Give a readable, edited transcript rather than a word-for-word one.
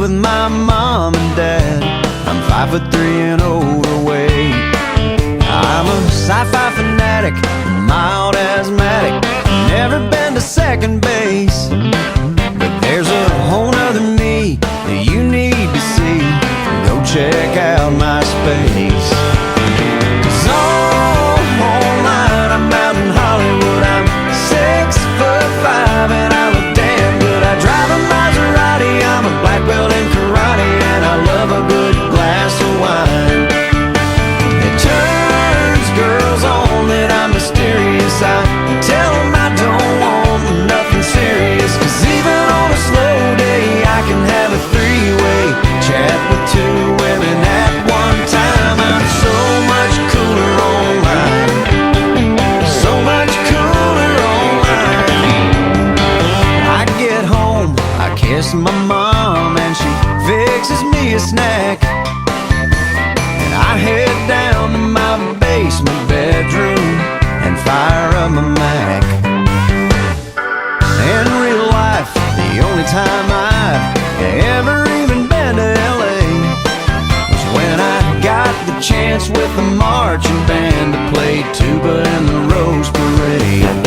with my mom and dad. I'm 5'3" and overweight. I'm a sci-fi fanatic, mild asthmatic. Never been to second base, but there's a whole nother me that you need to see. Go check out my space. 'Cause online I'm out in Hollywood. I'm 6'5" and I look damn good. I drive a Maserati, I'm a black belt in karate, and I love a good glass of wine. It turns girls on that I'm mysterious. I tell them I don't want nothing serious, 'cause even on a slow day I can have a three-way chat with two women at one time. I'm so much cooler online, so much cooler online. I get home, I kiss my mom, and she fixes me a snack, and I head down to my basement bedroom and fire up my Mac. In real life, the only time I've ever even been to LA was when I got the chance with the marching band to play tuba in the Rose Parade.